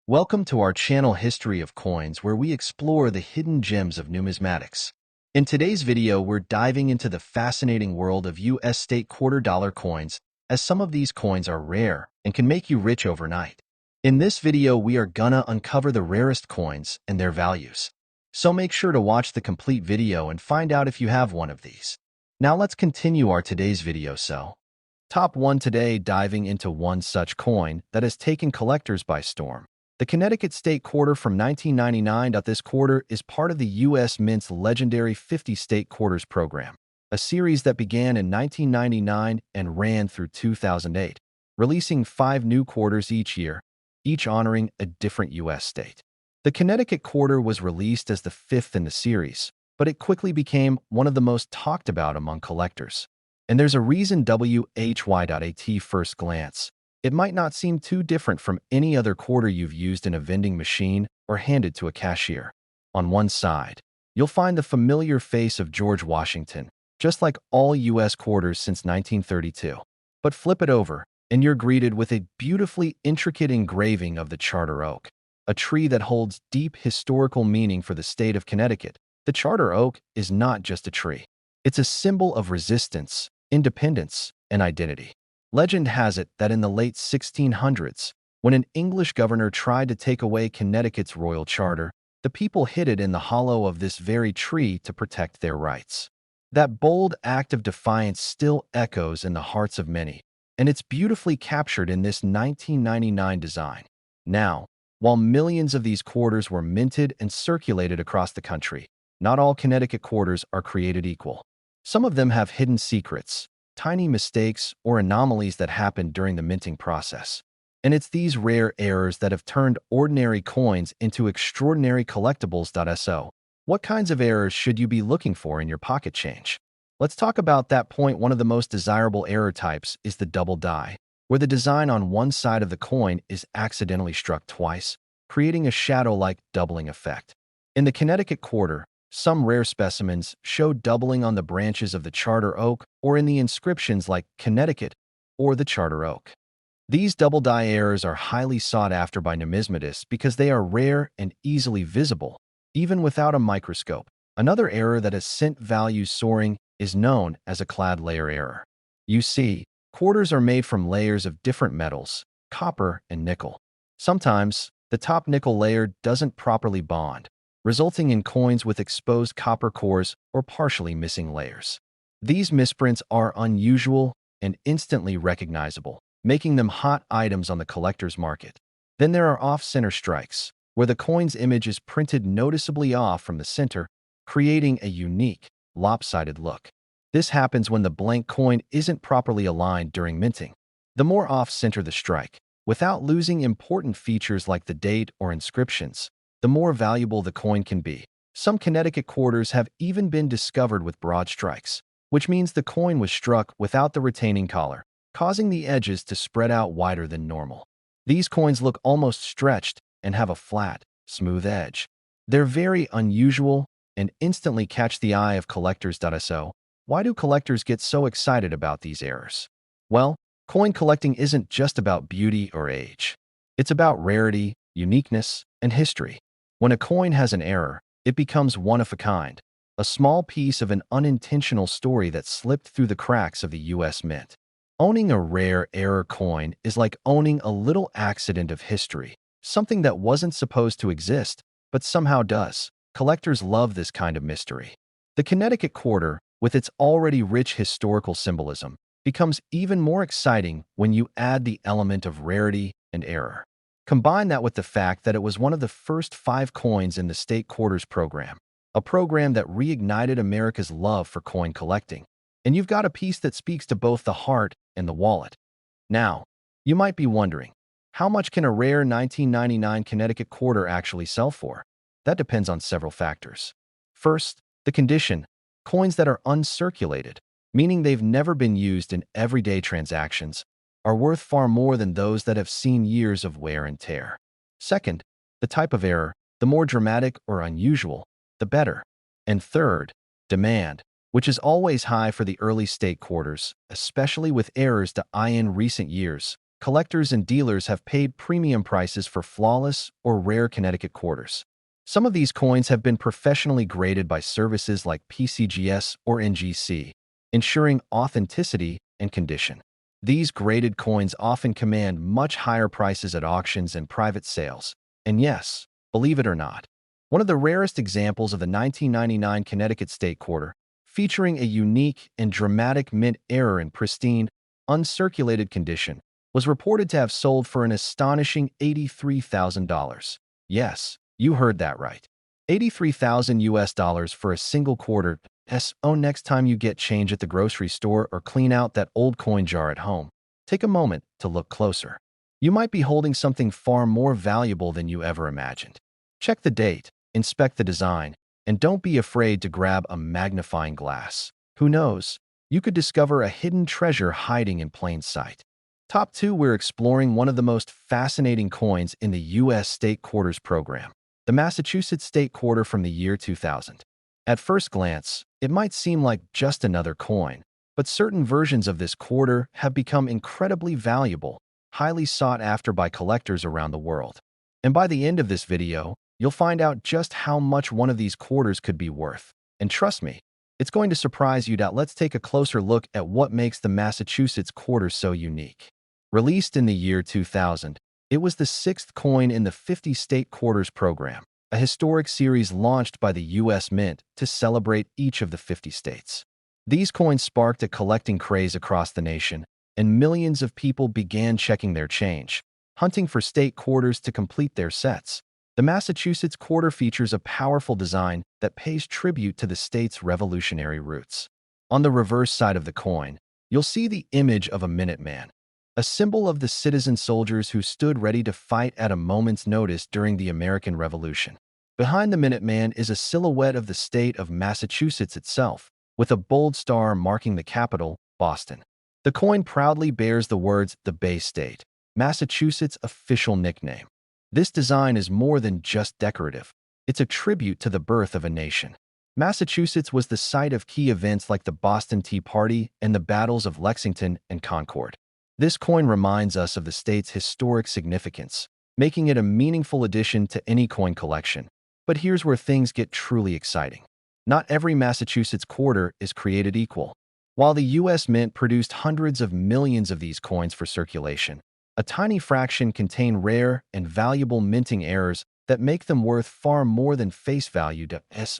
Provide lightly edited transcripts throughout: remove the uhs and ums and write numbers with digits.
Welcome to our channel History of Coins, where we explore the hidden gems of numismatics. In today's video, we're diving into the fascinating world of U.S. state quarter-dollar coins, as some of these coins are rare and can make you rich overnight. In this video, we are gonna uncover the rarest coins and their values. So make sure to watch the complete video and find out if you have one of these. Now let's continue our today's video. Top 1 today, diving into one such coin that has taken collectors by storm. The Connecticut State Quarter from 1999. This quarter is part of the U.S. Mint's legendary 50 State Quarters program, a series that began in 1999 and ran through 2008, releasing 5 new quarters each year, each honoring a different U.S. state. The Connecticut Quarter was released as the 5th in the series, but it quickly became one of the most talked about among collectors. And there's a reason. At first glance, it might not seem too different from any other quarter you've used in a vending machine or handed to a cashier. On one side, you'll find the familiar face of George Washington, just like all U.S. quarters since 1932. But flip it over, and you're greeted with a beautifully intricate engraving of the Charter Oak, a tree that holds deep historical meaning for the state of Connecticut. The Charter Oak is not just a tree. It's a symbol of resistance, independence, and identity. Legend has it that in the late 1600s, when an English governor tried to take away Connecticut's royal charter, the people hid it in the hollow of this very tree to protect their rights. That bold act of defiance still echoes in the hearts of many, and it's beautifully captured in this 1999 design. Now, while millions of these quarters were minted and circulated across the country, not all Connecticut quarters are created equal. Some of them have hidden secrets, tiny mistakes, or anomalies that happened during the minting process. And it's these rare errors that have turned ordinary coins into extraordinary collectibles. So, what kinds of errors should you be looking for in your pocket change? Let's talk about that point. One of the most desirable error types is the double die, where the design on one side of the coin is accidentally struck twice, creating a shadow-like doubling effect. In the Connecticut Quarter, some rare specimens show doubling on the branches of the Charter Oak or in the inscriptions like Connecticut or the Charter Oak. These double die errors are highly sought after by numismatists because they are rare and easily visible, even without a microscope. Another error that has sent values soaring is known as a clad layer error. You see, quarters are made from layers of different metals, copper and nickel. Sometimes, the top nickel layer doesn't properly bond, resulting in coins with exposed copper cores or partially missing layers. These misprints are unusual and instantly recognizable, making them hot items on the collector's market. Then there are off-center strikes, where the coin's image is printed noticeably off from the center, creating a unique, lopsided look. This happens when the blank coin isn't properly aligned during minting. The more off-center the strike, without losing important features like the date or inscriptions, the more valuable the coin can be. Some Connecticut quarters have even been discovered with broad strikes, which means the coin was struck without the retaining collar, causing the edges to spread out wider than normal. These coins look almost stretched and have a flat, smooth edge. They're very unusual and instantly catch the eye of collectors. So, why do collectors get so excited about these errors? Well, coin collecting isn't just about beauty or age. It's about rarity, uniqueness, and history. When a coin has an error, it becomes one of a kind, a small piece of an unintentional story that slipped through the cracks of the U.S. Mint. Owning a rare error coin is like owning a little accident of history, something that wasn't supposed to exist, but somehow does. Collectors love this kind of mystery. The Connecticut Quarter, with its already rich historical symbolism, becomes even more exciting when you add the element of rarity and error. Combine that with the fact that it was one of the first 5 coins in the State Quarters program, a program that reignited America's love for coin collecting, and you've got a piece that speaks to both the heart and the wallet. Now, you might be wondering, how much can a rare 1999 Connecticut Quarter actually sell for? That depends on several factors. First, the condition. Coins that are uncirculated, meaning they've never been used in everyday transactions, are worth far more than those that have seen years of wear and tear. Second, the type of error. The more dramatic or unusual, the better. And third, demand, which is always high for the early state quarters, especially with errors in recent years. collectors and dealers have paid premium prices for flawless or rare Connecticut quarters. Some of these coins have been professionally graded by services like PCGS or NGC, ensuring authenticity and condition. These graded coins often command much higher prices at auctions and private sales. And yes, believe it or not, one of the rarest examples of the 1999 Connecticut State Quarter, featuring a unique and dramatic mint error in pristine, uncirculated condition, was reported to have sold for an astonishing $83,000. Yes, you heard that right. 83,000 US dollars for a single quarter. Next time you get change at the grocery store or clean out that old coin jar at home, take a moment to look closer. You might be holding something far more valuable than you ever imagined. Check the date, inspect the design, and don't be afraid to grab a magnifying glass. Who knows? You could discover a hidden treasure hiding in plain sight. Top 2, we're exploring one of the most fascinating coins in the U.S. State Quarters program, the Massachusetts State Quarter from the year 2000. At first glance, it might seem like just another coin, but certain versions of this quarter have become incredibly valuable, highly sought after by collectors around the world. And by the end of this video, you'll find out just how much one of these quarters could be worth. And trust me, it's going to surprise you. Let's take a closer look at what makes the Massachusetts quarter so unique. Released in the year 2000, it was the sixth coin in the 50 State Quarters program, a historic series launched by the U.S. Mint to celebrate each of the 50 states. These coins sparked a collecting craze across the nation, and millions of people began checking their change, hunting for state quarters to complete their sets. The Massachusetts quarter features a powerful design that pays tribute to the state's revolutionary roots. On the reverse side of the coin, you'll see the image of a Minuteman, a symbol of the citizen soldiers who stood ready to fight at a moment's notice during the American Revolution. Behind the Minuteman is a silhouette of the state of Massachusetts itself, with a bold star marking the capital, Boston. The coin proudly bears the words, "The Bay State," Massachusetts' official nickname. This design is more than just decorative. It's a tribute to the birth of a nation. Massachusetts was the site of key events like the Boston Tea Party and the battles of Lexington and Concord. This coin reminds us of the state's historic significance, making it a meaningful addition to any coin collection. But here's where things get truly exciting. Not every Massachusetts quarter is created equal. While the U.S. Mint produced hundreds of millions of these coins for circulation, a tiny fraction contain rare and valuable minting errors that make them worth far more than face value.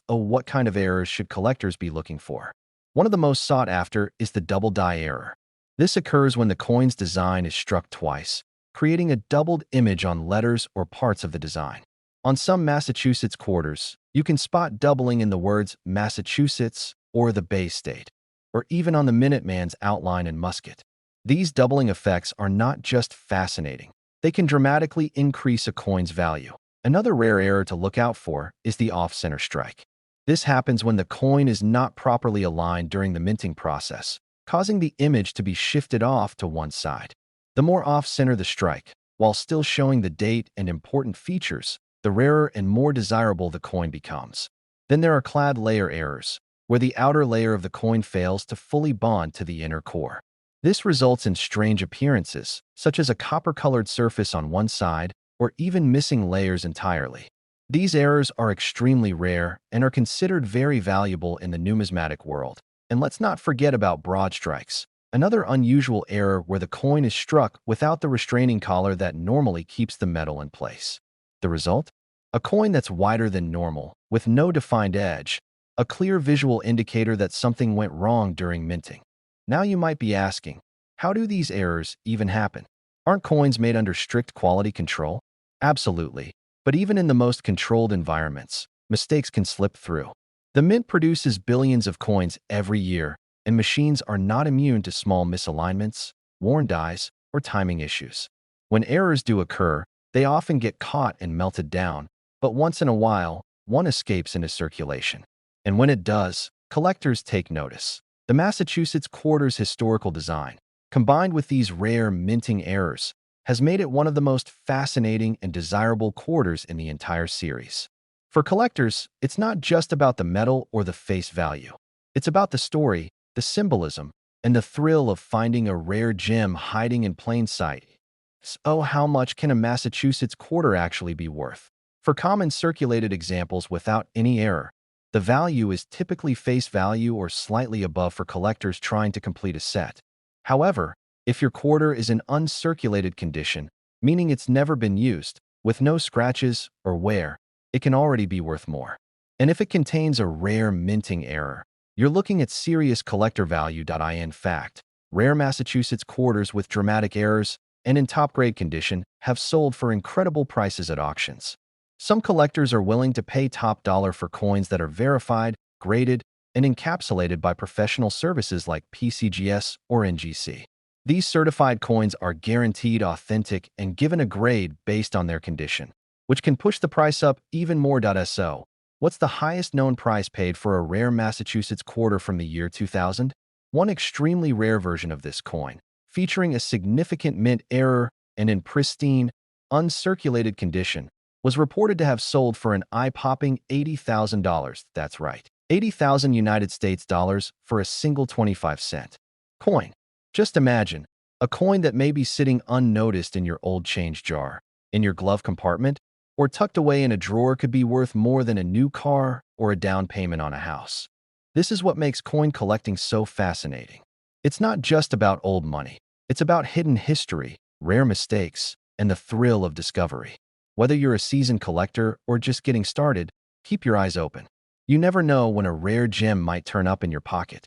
What kind of errors should collectors be looking for? One of the most sought after is the double die error. This occurs when the coin's design is struck twice, creating a doubled image on letters or parts of the design. On some Massachusetts quarters, you can spot doubling in the words Massachusetts or the Bay State, or even on the Minuteman's outline and musket. These doubling effects are not just fascinating, they can dramatically increase a coin's value. Another rare error to look out for is the off-center strike. This happens when the coin is not properly aligned during the minting process, causing the image to be shifted off to one side. The more off-center the strike, while still showing the date and important features, the rarer and more desirable the coin becomes. Then there are clad layer errors, where the outer layer of the coin fails to fully bond to the inner core. This results in strange appearances, such as a copper-colored surface on one side or even missing layers entirely. These errors are extremely rare and are considered very valuable in the numismatic world. And let's not forget about broad strikes, another unusual error where the coin is struck without the restraining collar that normally keeps the metal in place. The result? A coin that's wider than normal, with no defined edge, a clear visual indicator that something went wrong during minting. Now you might be asking, how do these errors even happen? Aren't coins made under strict quality control? Absolutely, but even in the most controlled environments, mistakes can slip through. The Mint produces billions of coins every year, and machines are not immune to small misalignments, worn dies, or timing issues. When errors do occur, they often get caught and melted down, but once in a while, one escapes into circulation. And when it does, collectors take notice. The Massachusetts quarter's historical design, combined with these rare minting errors, has made it one of the most fascinating and desirable quarters in the entire series. For collectors, it's not just about the metal or the face value. It's about the story, the symbolism, and the thrill of finding a rare gem hiding in plain sight. So how much can a Massachusetts quarter actually be worth? For common circulated examples without any error, the value is typically face value or slightly above for collectors trying to complete a set. However, if your quarter is in uncirculated condition, meaning it's never been used, with no scratches or wear, it can already be worth more. And if it contains a rare minting error, you're looking at serious collector value. In fact, rare Massachusetts quarters with dramatic errors and in top-grade condition have sold for incredible prices at auctions. Some collectors are willing to pay top dollar for coins that are verified, graded, and encapsulated by professional services like PCGS or NGC. These certified coins are guaranteed authentic and given a grade based on their condition, which can push the price up even more. So, what's the highest known price paid for a rare Massachusetts quarter from the year 2000? One extremely rare version of this coin, featuring a significant mint error and in pristine, uncirculated condition, was reported to have sold for an eye-popping $80,000. That's right, 80,000 United States dollars for a single 25-cent coin. Just imagine, a coin that may be sitting unnoticed in your old change jar, in your glove compartment, or tucked away in a drawer could be worth more than a new car or a down payment on a house. This is what makes coin collecting so fascinating. It's not just about old money. It's about hidden history, rare mistakes, and the thrill of discovery. Whether you're a seasoned collector or just getting started, keep your eyes open. You never know when a rare gem might turn up in your pocket.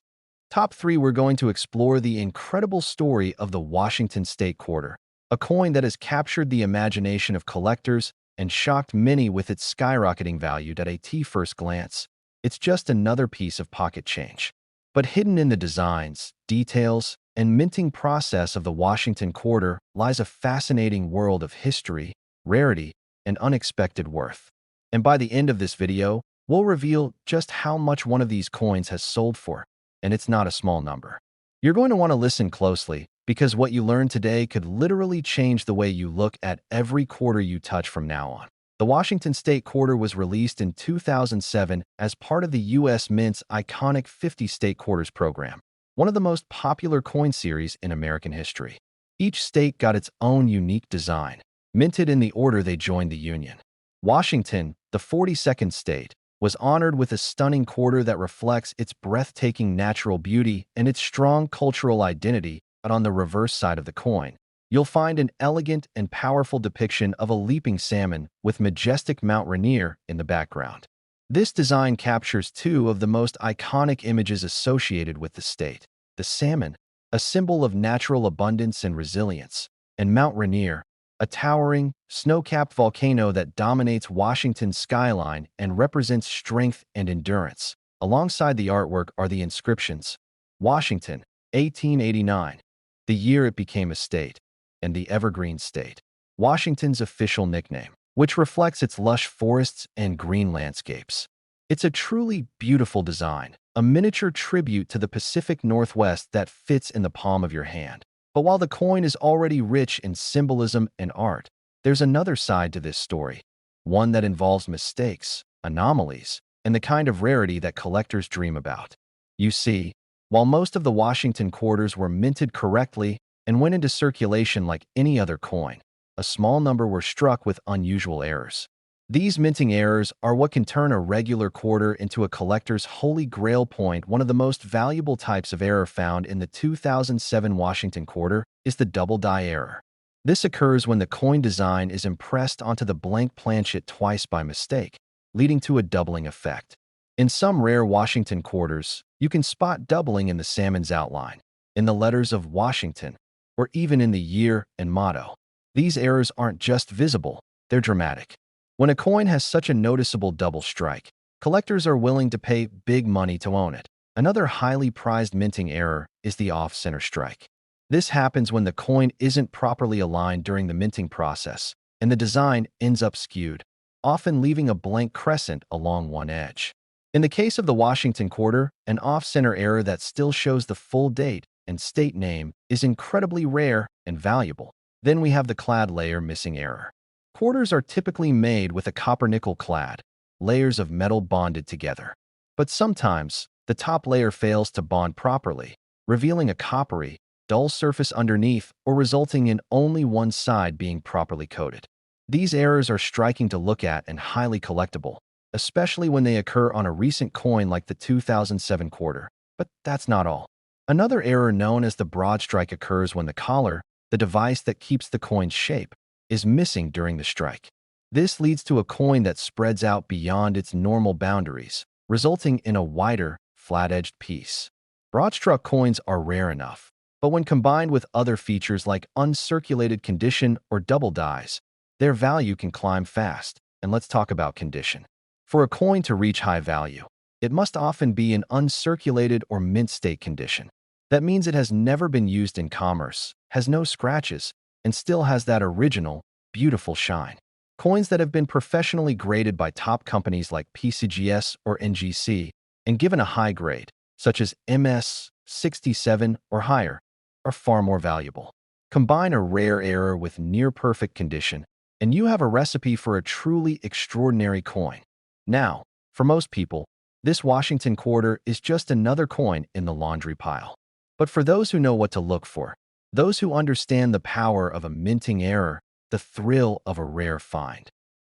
Top 3, we're going to explore the incredible story of the Washington State Quarter, a coin that has captured the imagination of collectors and shocked many with its skyrocketing value. At first glance, it's just another piece of pocket change. But hidden in the designs, details, and minting process of the Washington Quarter lies a fascinating world of history, rarity, and unexpected worth. And by the end of this video, we'll reveal just how much one of these coins has sold for, and it's not a small number. You're going to want to listen closely, because what you learn today could literally change the way you look at every quarter you touch from now on. The Washington State Quarter was released in 2007 as part of the U.S. Mint's iconic 50 State Quarters program, one of the most popular coin series in American history. Each state got its own unique design, minted in the order they joined the Union. Washington, the 42nd state, was honored with a stunning quarter that reflects its breathtaking natural beauty and its strong cultural identity. But on the reverse side of the coin, you'll find an elegant and powerful depiction of a leaping salmon with majestic Mount Rainier in the background. This design captures two of the most iconic images associated with the state: the salmon, a symbol of natural abundance and resilience, and Mount Rainier, a towering, snow-capped volcano that dominates Washington's skyline and represents strength and endurance. Alongside the artwork are the inscriptions: Washington, 1889, the year it became a state, and the Evergreen State, Washington's official nickname, which reflects its lush forests and green landscapes. It's a truly beautiful design, a miniature tribute to the Pacific Northwest that fits in the palm of your hand. But while the coin is already rich in symbolism and art, there's another side to this story, one that involves mistakes, anomalies, and the kind of rarity that collectors dream about. You see, while most of the Washington quarters were minted correctly and went into circulation like any other coin, a small number were struck with unusual errors. These minting errors are what can turn a regular quarter into a collector's holy grail point. One of the most valuable types of error found in the 2007 Washington quarter is the double die error. This occurs when the coin design is impressed onto the blank planchet twice by mistake, leading to a doubling effect. In some rare Washington quarters, you can spot doubling in the salmon's outline, in the letters of Washington, or even in the year and motto. These errors aren't just visible, they're dramatic. When a coin has such a noticeable double strike, collectors are willing to pay big money to own it. Another highly prized minting error is the off-center strike. This happens when the coin isn't properly aligned during the minting process, and the design ends up skewed, often leaving a blank crescent along one edge. In the case of the Washington quarter, an off-center error that still shows the full date and state name is incredibly rare and valuable. Then we have the clad layer missing error. Quarters are typically made with a copper-nickel clad, layers of metal bonded together. But sometimes, the top layer fails to bond properly, revealing a coppery, dull surface underneath, or resulting in only one side being properly coated. These errors are striking to look at and highly collectible, especially when they occur on a recent coin like the 2007 quarter. But that's not all. Another error known as the broad strike occurs when the collar, the device that keeps the coin's shape, is missing during the strike. This leads to a coin that spreads out beyond its normal boundaries, resulting in a wider, flat-edged piece. Broad-struck coins are rare enough, but when combined with other features like uncirculated condition or double dies, their value can climb fast. And let's talk about condition. For a coin to reach high value, it must often be in uncirculated or mint state condition. That means it has never been used in commerce, has no scratches, and still has that original, beautiful shine. Coins that have been professionally graded by top companies like PCGS or NGC and given a high grade, such as MS 67 or higher, are far more valuable. Combine a rare error with near-perfect condition, and you have a recipe for a truly extraordinary coin. Now, for most people, this Washington quarter is just another coin in the laundry pile. But for those who know what to look for, those who understand the power of a minting error, the thrill of a rare find,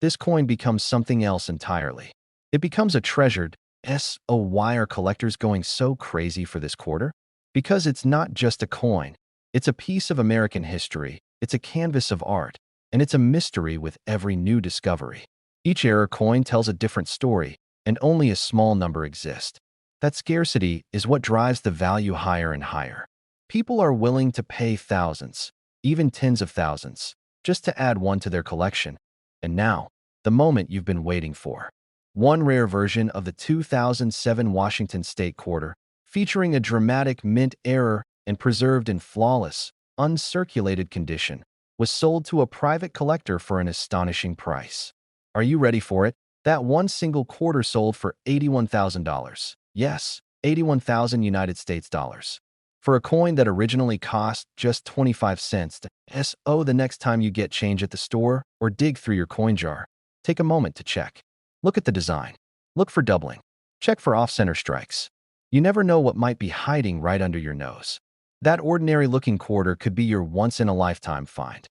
this coin becomes something else entirely. It becomes a treasured S.O. Why are collectors going so crazy for this quarter? Because it's not just a coin. It's a piece of American history, it's a canvas of art, and it's a mystery with every new discovery. Each error coin tells a different story, and only a small number exist. That scarcity is what drives the value higher and higher. People are willing to pay thousands, even tens of thousands, just to add one to their collection. And now, the moment you've been waiting for. One rare version of the 2007 Washington State Quarter, featuring a dramatic mint error and preserved in flawless, uncirculated condition, was sold to a private collector for an astonishing price. Are you ready for it? That one single quarter sold for $81,000. Yes, 81,000 United States dollars. For a coin that originally cost just 25 cents. So the next time you get change at the store or dig through your coin jar, take a moment to check. Look at the design. Look for doubling. Check for off-center strikes. You never know what might be hiding right under your nose. That ordinary-looking quarter could be your once-in-a-lifetime find.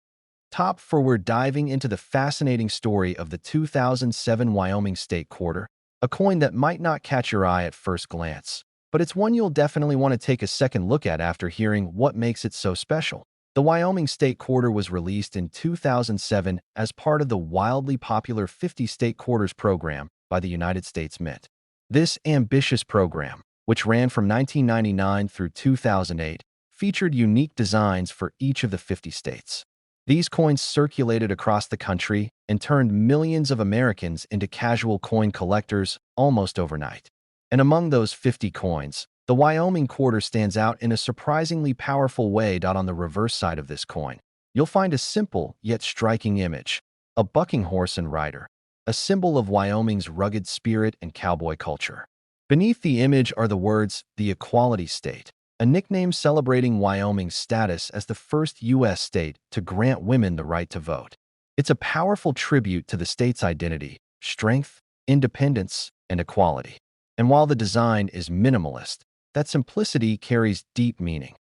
Top 4, we're diving into the fascinating story of the 2007 Wyoming State Quarter, a coin that might not catch your eye at first glance, but it's one you'll definitely want to take a second look at after hearing what makes it so special. The Wyoming State Quarter was released in 2007 as part of the wildly popular 50 State Quarters program by the United States Mint. This ambitious program, which ran from 1999 through 2008, featured unique designs for each of the 50 states. These coins circulated across the country and turned millions of Americans into casual coin collectors almost overnight. And among those 50 coins, the Wyoming quarter stands out in a surprisingly powerful way. On the reverse side of this coin, you'll find a simple yet striking image, a bucking horse and rider, a symbol of Wyoming's rugged spirit and cowboy culture. Beneath the image are the words, "The Equality State," a nickname celebrating Wyoming's status as the first U.S. state to grant women the right to vote. It's a powerful tribute to the state's identity, strength, independence, and equality. And while the design is minimalist, that simplicity carries deep meaning.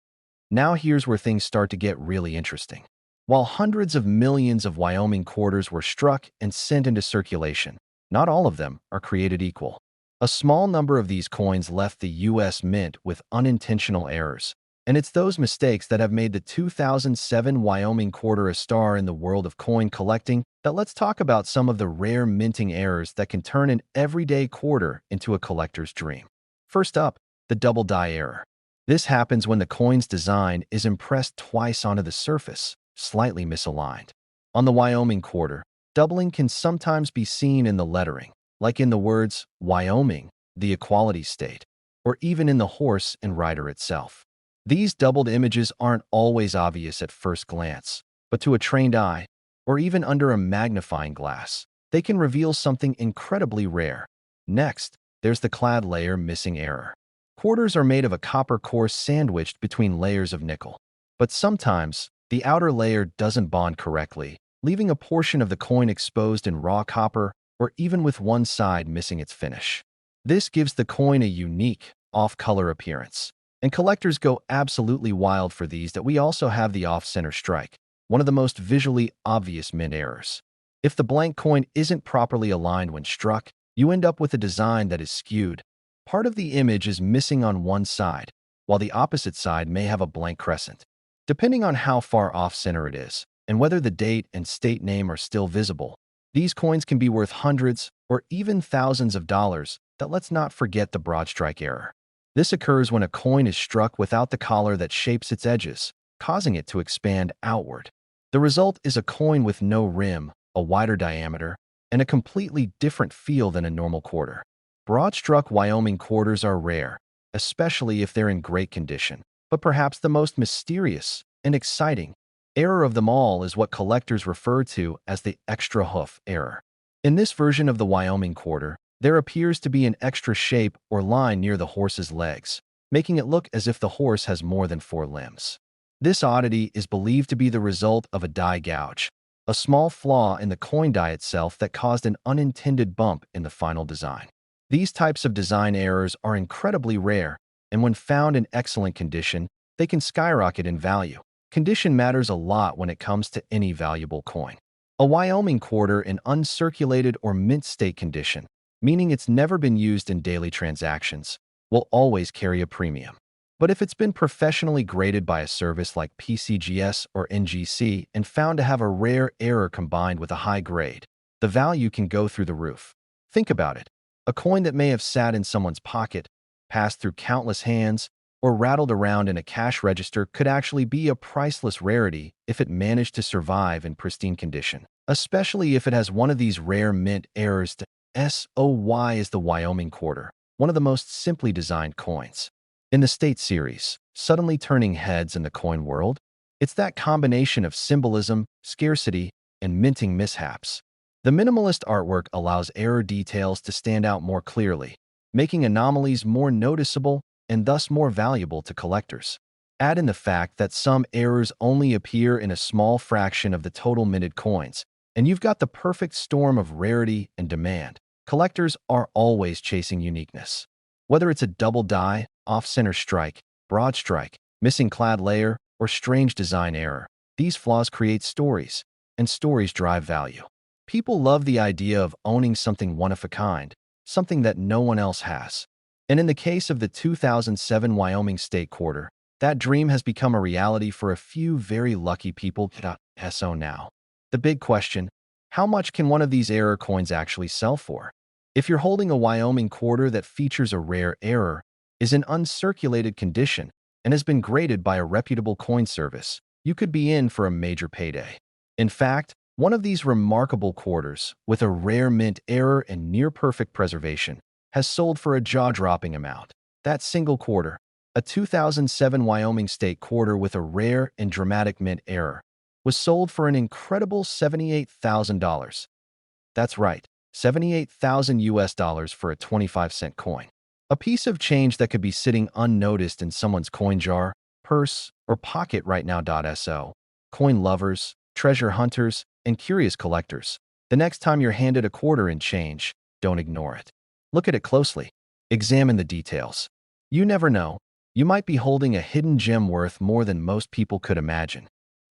Now here's where things start to get really interesting. While hundreds of millions of Wyoming quarters were struck and sent into circulation, not all of them are created equal. A small number of these coins left the U.S. Mint with unintentional errors, and it's those mistakes that have made the 2007 Wyoming quarter a star in the world of coin collecting. Let's talk about some of the rare minting errors that can turn an everyday quarter into a collector's dream. First up, the double die error. This happens when the coin's design is impressed twice onto the surface, slightly misaligned. On the Wyoming quarter, doubling can sometimes be seen in the lettering, like in the words, Wyoming, the Equality State, or even in the horse and rider itself. These doubled images aren't always obvious at first glance, but to a trained eye, or even under a magnifying glass, they can reveal something incredibly rare. Next, there's the clad layer missing error. Quarters are made of a copper core sandwiched between layers of nickel, but sometimes the outer layer doesn't bond correctly, leaving a portion of the coin exposed in raw copper or even with one side missing its finish. This gives the coin a unique, off-color appearance. And collectors go absolutely wild for these. That we also have the off-center strike, one of the most visually obvious mint errors. If the blank coin isn't properly aligned when struck, you end up with a design that is skewed. Part of the image is missing on one side, while the opposite side may have a blank crescent. Depending on how far off-center it is, and whether the date and state name are still visible, these coins can be worth hundreds or even thousands of dollars. That let's not forget the broad strike error. This occurs when a coin is struck without the collar that shapes its edges, causing it to expand outward. The result is a coin with no rim, a wider diameter, and a completely different feel than a normal quarter. Broad-struck Wyoming quarters are rare, especially if they're in great condition, but perhaps the most mysterious and exciting error of them all is what collectors refer to as the extra hoof error. In this version of the Wyoming quarter, there appears to be an extra shape or line near the horse's legs, making it look as if the horse has more than 4 limbs. This oddity is believed to be the result of a die gouge, a small flaw in the coin die itself that caused an unintended bump in the final design. These types of design errors are incredibly rare, and when found in excellent condition, they can skyrocket in value. Condition matters a lot when it comes to any valuable coin. A Wyoming quarter in uncirculated or mint state condition, meaning it's never been used in daily transactions, will always carry a premium. But if it's been professionally graded by a service like PCGS or NGC and found to have a rare error combined with a high grade, the value can go through the roof. Think about it. A coin that may have sat in someone's pocket, passed through countless hands, or rattled around in a cash register could actually be a priceless rarity if it managed to survive in pristine condition, especially if it has one of these rare mint errors. SOY is the Wyoming quarter, one of the most simply designed coins in the state series, suddenly turning heads in the coin world. It's that combination of symbolism, scarcity, and minting mishaps. The minimalist artwork allows error details to stand out more clearly, making anomalies more noticeable and thus more valuable to collectors. Add in the fact that some errors only appear in a small fraction of the total minted coins, and you've got the perfect storm of rarity and demand. Collectors are always chasing uniqueness. Whether it's a double die, off-center strike, broad strike, missing clad layer, or strange design error, these flaws create stories, and stories drive value. People love the idea of owning something one of a kind, something that no one else has. And in the case of the 2007 Wyoming State Quarter, that dream has become a reality for a few very lucky people. So now, the big question, how much can one of these error coins actually sell for? If you're holding a Wyoming quarter that features a rare error, is in uncirculated condition, and has been graded by a reputable coin service, you could be in for a major payday. In fact, one of these remarkable quarters, with a rare mint error and near-perfect preservation, has sold for a jaw-dropping amount. That single quarter, a 2007 Wyoming State Quarter with a rare and dramatic mint error, was sold for an incredible $78,000. That's right, 78,000 US dollars for a 25-cent coin. A piece of change that could be sitting unnoticed in someone's coin jar, purse, or pocket right now. So, coin lovers, treasure hunters, and curious collectors, the next time you're handed a quarter in change, don't ignore it. Look at it closely. Examine the details. You never know, you might be holding a hidden gem worth more than most people could imagine.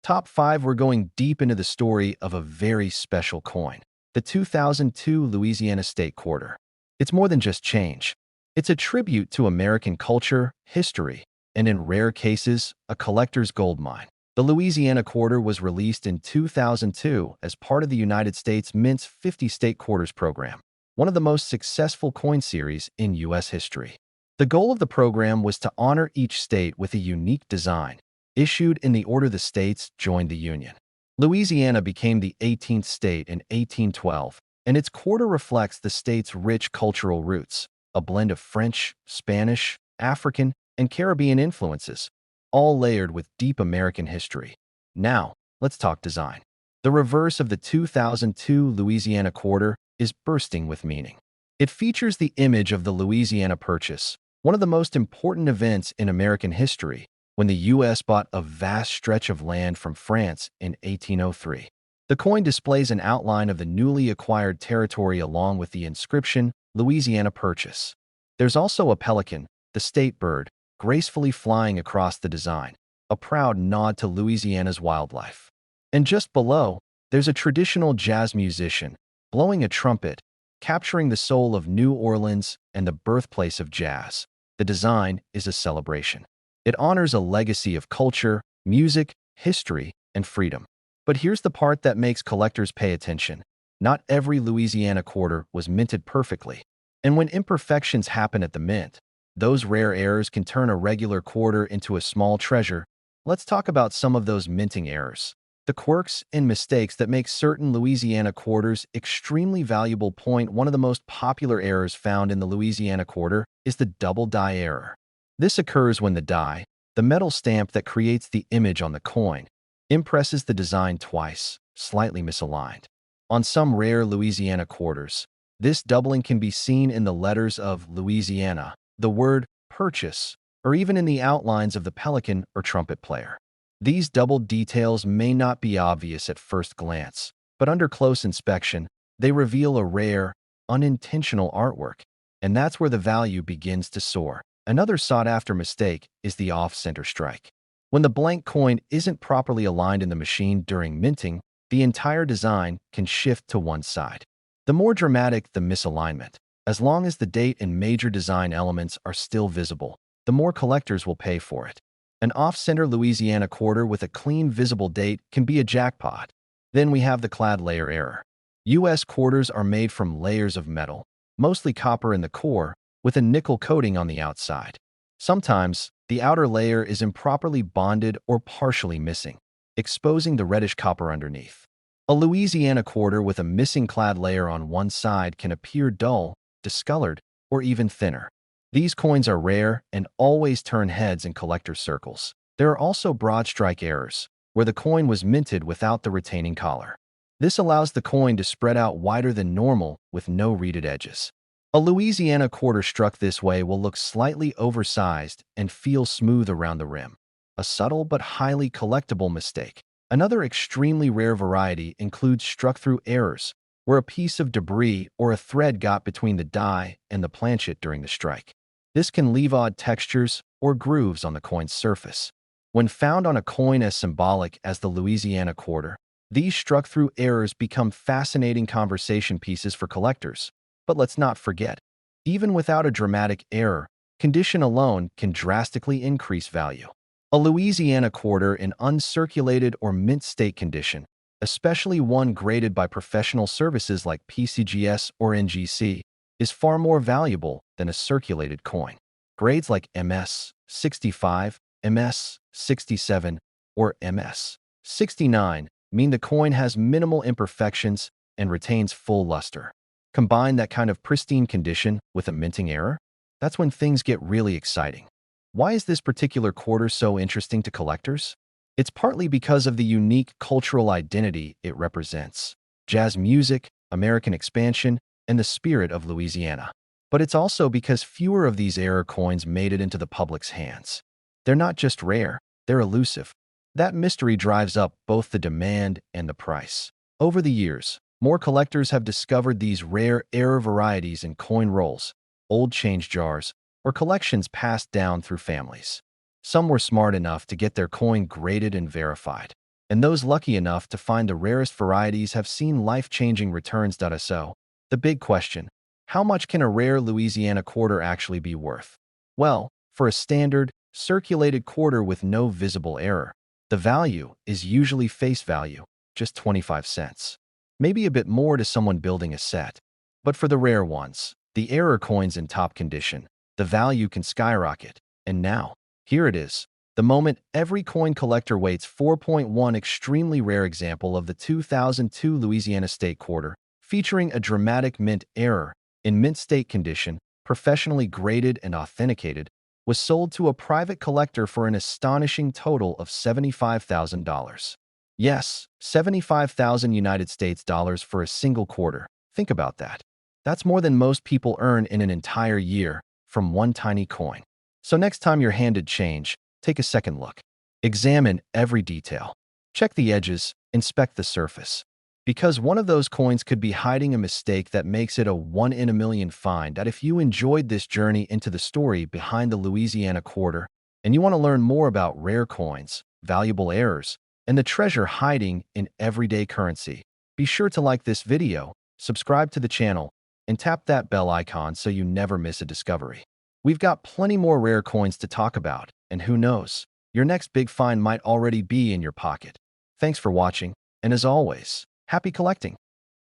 Top 5, we're going deep into the story of a very special coin, the 2002 Louisiana State Quarter. It's more than just change. It's a tribute to American culture, history, and in rare cases, a collector's goldmine. The Louisiana Quarter was released in 2002 as part of the United States Mint's 50 State Quarters program, one of the most successful coin series in U.S. history. The goal of the program was to honor each state with a unique design, issued in the order the states joined the Union. Louisiana became the 18th state in 1812, and its quarter reflects the state's rich cultural roots, a blend of French, Spanish, African, and Caribbean influences, all layered with deep American history. Now, let's talk design. The reverse of the 2002 Louisiana Quarter is bursting with meaning. It features the image of the Louisiana Purchase, one of the most important events in American history, when the U.S. bought a vast stretch of land from France in 1803. The coin displays an outline of the newly acquired territory along with the inscription, Louisiana Purchase. There's also a pelican, the state bird, gracefully flying across the design, a proud nod to Louisiana's wildlife. And just below, there's a traditional jazz musician blowing a trumpet, capturing the soul of New Orleans and the birthplace of jazz. The design is a celebration. It honors a legacy of culture, music, history, and freedom. But here's the part that makes collectors pay attention. Not every Louisiana quarter was minted perfectly. And when imperfections happen at the mint, those rare errors can turn a regular quarter into a small treasure. Let's talk about some of those minting errors. The quirks and mistakes that make certain Louisiana quarters extremely valuable. Point one of the most popular errors found in the Louisiana quarter is the double die error. This occurs when the die, the metal stamp that creates the image on the coin, impresses the design twice, slightly misaligned. On some rare Louisiana quarters, this doubling can be seen in the letters of Louisiana, the word purchase, or even in the outlines of the pelican or trumpet player. These doubled details may not be obvious at first glance, but under close inspection, they reveal a rare, unintentional artwork, and that's where the value begins to soar. Another sought-after mistake is the off-center strike. When the blank coin isn't properly aligned in the machine during minting, the entire design can shift to one side. The more dramatic the misalignment, as long as the date and major design elements are still visible, the more collectors will pay for it. An off-center Louisiana quarter with a clean visible date can be a jackpot. Then we have the clad layer error. U.S. quarters are made from layers of metal, mostly copper in the core, with a nickel coating on the outside. Sometimes, the outer layer is improperly bonded or partially missing, exposing the reddish copper underneath. A Louisiana quarter with a missing clad layer on one side can appear dull, discolored, or even thinner. These coins are rare and always turn heads in collector circles. There are also broad strike errors, where the coin was minted without the retaining collar. This allows the coin to spread out wider than normal with no reeded edges. A Louisiana quarter struck this way will look slightly oversized and feel smooth around the rim. A subtle but highly collectible mistake. Another extremely rare variety includes struck-through errors, where a piece of debris or a thread got between the die and the planchet during the strike. This can leave odd textures or grooves on the coin's surface. When found on a coin as symbolic as the Louisiana quarter, these struck-through errors become fascinating conversation pieces for collectors. But let's not forget, even without a dramatic error, condition alone can drastically increase value. A Louisiana quarter in uncirculated or mint state condition, especially one graded by professional services like PCGS or NGC, is far more valuable than a circulated coin. Grades like MS 65, MS 67, or MS 69 mean the coin has minimal imperfections and retains full luster. Combine that kind of pristine condition with a minting error, that's when things get really exciting. Why is this particular quarter so interesting to collectors? It's partly because of the unique cultural identity it represents: jazz music, American expansion, and the spirit of Louisiana. But it's also because fewer of these error coins made it into the public's hands. They're not just rare, they're elusive. That mystery drives up both the demand and the price. Over the years, more collectors have discovered these rare error varieties in coin rolls, old change jars, or collections passed down through families. Some were smart enough to get their coin graded and verified, and those lucky enough to find the rarest varieties have seen life-changing returns. So, the big question: how much can a rare Louisiana quarter actually be worth? Well, for a standard, circulated quarter with no visible error, the value is usually face value, just 25 cents. Maybe a bit more to someone building a set. But for the rare ones, the error coins in top condition, the value can skyrocket. And now, here it is, the moment every coin collector waits. 4.1 Extremely rare example of the 2002 Louisiana State Quarter, featuring a dramatic mint error, in mint state condition, professionally graded and authenticated, was sold to a private collector for an astonishing total of $75,000. Yes, 75,000 United States dollars for a single quarter. Think about that. That's more than most people earn in an entire year from one tiny coin. So next time you're handed change, take a second look. Examine every detail. Check the edges, inspect the surface. because one of those coins could be hiding a mistake that makes it a one-in-a-million find. That if you enjoyed this journey into the story behind the Louisiana quarter and you want to learn more about rare coins, valuable errors, and the treasure hiding in everyday currency, be sure to like this video, subscribe to the channel, and tap that bell icon so you never miss a discovery. We've got plenty more rare coins to talk about, and who knows, your next big find might already be in your pocket. Thanks for watching, and as always, happy collecting!